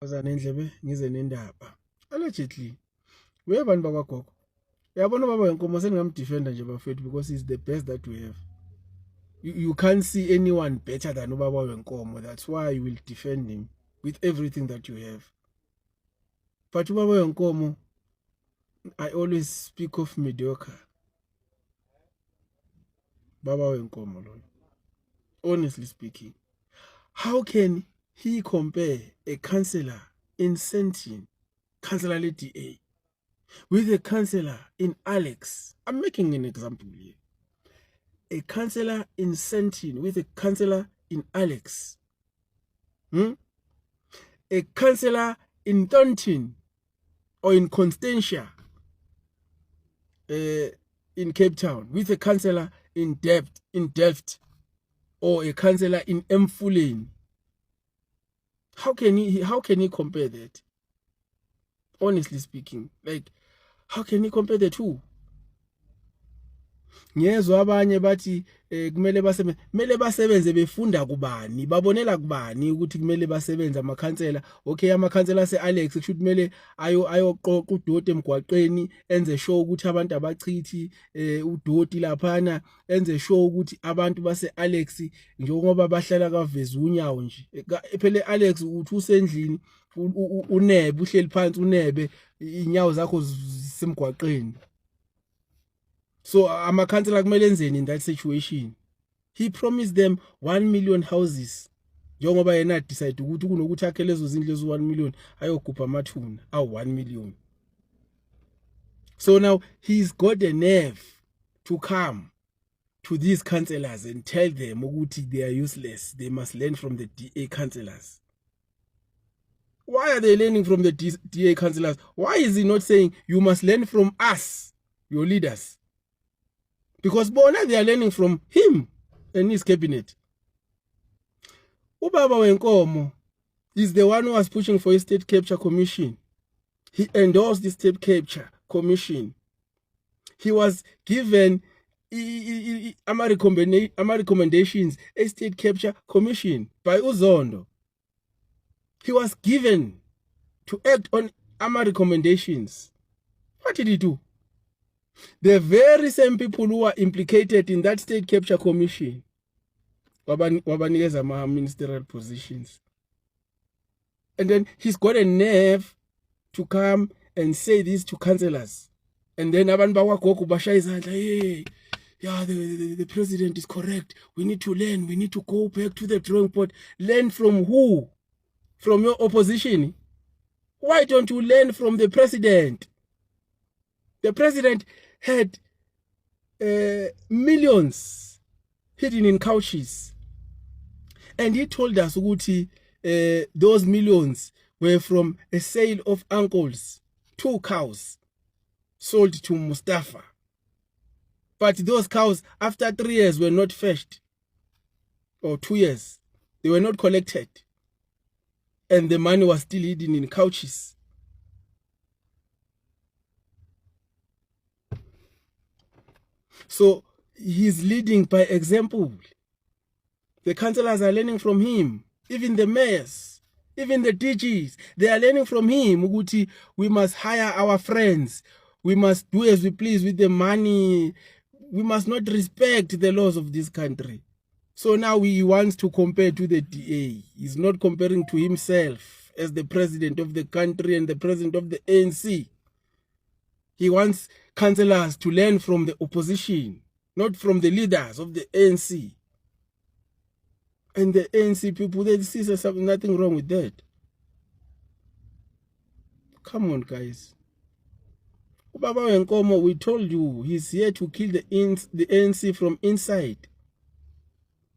Bazana endlebe ngize nendaba. Allegedly webantu bakwagogo. Uyabona ubaba wenkomo seningamdefender nje bafethu because he's the best that we have. You can't see anyone better than ubaba wenkomo. That's why you will defend him with everything that you have. But ubaba wenkomo, I always speak of mediocre. Baba wenkomo lo. Honestly speaking, how can he compare a councillor in Sentin, councillor DA, with a councillor in Alex? I'm making an example here. A councillor in Sentin with a councillor in Alex. A councillor in Thornton or in Constantia in Cape Town with a councillor in Delft or a councillor in Mfuleni. How can he compare that? Honestly speaking, like, how can he compare the two? Ngezwe abanye bathi kumele basebenze befunda kubani, babonela kubani ukuthi kumele basebenze amakhansela. Okay, amakhansela ase-Alex kusho kumele ayoqoqa udoti emgwaqeni, enze sure ukuthi abantu abachithi udoti laphana, enze sure ukuthi abantu base-Alex njengoba bahlala kaveza unyawo nje. Phela Alex uthi usendlini unebe, uhleli phansi unebe, inyawo zakho zisemgwaqeni. So amakhansela kumele enzeni in that situation? He promised them 1 million houses. Njengoba yena decide ukuthi kunokuthi akhe lezo zindlu ezo 1 million ayogubha amathuna awu 1 million. So now he's got a nerve to come to these councillors and tell them ukuthi they are useless. They must learn from the DA councillors. Why are they learning from the DA councillors? Why is he not saying you must learn from us, your leaders? Because bona they are learning from him and his cabinet. Ubaba wenkomo is the one who was pushing for a state capture commission. He endorsed the state capture commission. He was given ama recommendations a state capture commission by Uzondo. He was given to act on ama recommendations. What did he do? The very same people who are implicated in that state capture commission wabanikeza ministerial positions. And then he's got a nerve to come and say this to councillors. And then abantu bakwagogo bashaya izandla, hey, yeah, the president is correct. We need to learn. We need to go back to the drawing board. Learn from who? From your opposition? Why don't you learn from the president? The president had millions hidden in couches. And he told us ukuthi those millions were from a sale of uncles, 2 cows sold to Mustafa. But those cows, after 3 years, were not fetched. Or 2 years. They were not collected. And the money was still hidden in couches. So he's leading by example. The councillors are learning from him. Even the mayors, even the DGs, they are learning from him. Uguti, we must hire our friends. We must do as we please with the money. We must not respect the laws of this country. So now he wants to compare to the DA. He's not comparing to himself as the president of the country and the president of the ANC. He wants councillors to learn from the opposition, not from the leaders of the ANC. And the ANC people, they see there's nothing wrong with that. Come on, guys. Ubaba wenkomo, we told you, he's here to kill the ANC from inside.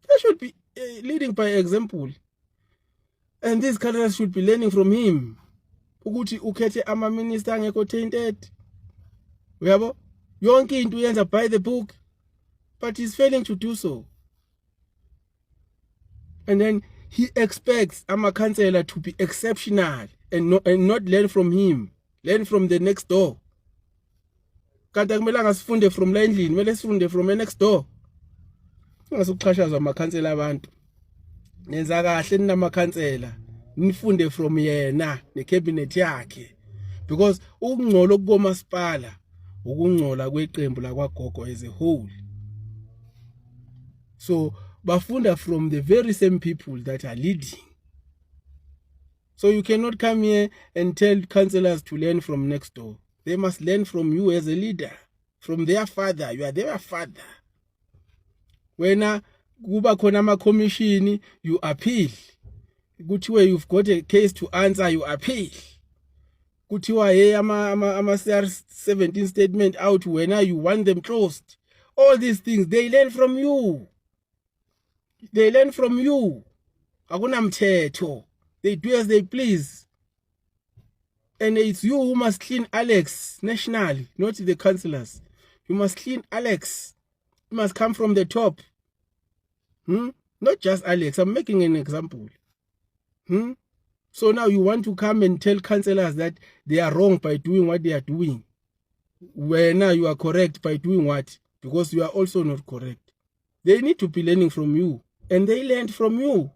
They should be leading by example. And these countries should be learning from him. Ukuthi ukhethe ama-minister angekho tainted. Uyabo? Yonke into uyenza by the book. But he's failing to do so. And then he expects ama-councillor to be exceptional and not learn from him. Learn from the next door. Kanti kumele ngasifunde from la endlini, kumele sifunde from the next door. Ngasukuxhashazwa amakhansela abantu. Nenza kahle ninamakhansela. nifunde from yena necabinet yakhe, because ukungcola komasipala ukungcola kweqembu lakwaGogo as a whole. So bafunda from the very same people that are leading. So you cannot come here and tell councillors to learn from next door. They must learn from you as a leader, from their father. You are their father. When kuba khona ama-commission, you appeal. Kuthiwe you've got a case to answer, you appeal. Kuthiwa hey CR17 statement out when you want them closed. All these things, they learn from you. They learn from you. Akunamthetho. They do as they please. And it's you who must clean Alex nationally, not the councillors. You must clean Alex. You must come from the top. Not just Alex. I'm making an example. So now you want to come and tell councillors that they are wrong by doing what they are doing. Where now you are correct by doing what? Because you are also not correct. They need to be learning from you. And they learned from you.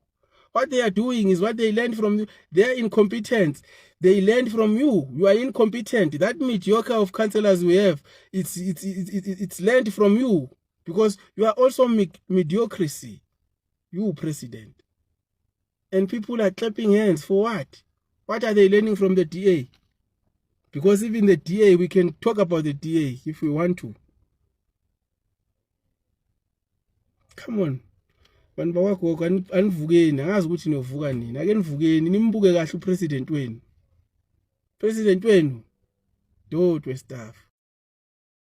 What they are doing is what they learned from you. They are incompetent. They learned from you. You are incompetent. That mediocre of councillors we have, it's learned from you. Because you are also mediocrity. You, president. And people are clapping hands for what? What are they learning from the DA? Because even the DA, we can talk about the DA if we want to. Come on. Bantu bakwaGogo anivukeni, angazi ukuthi novuka nini. Ake nivukeni nimbuke kahle upresident wenu. President wenu dodwe staff.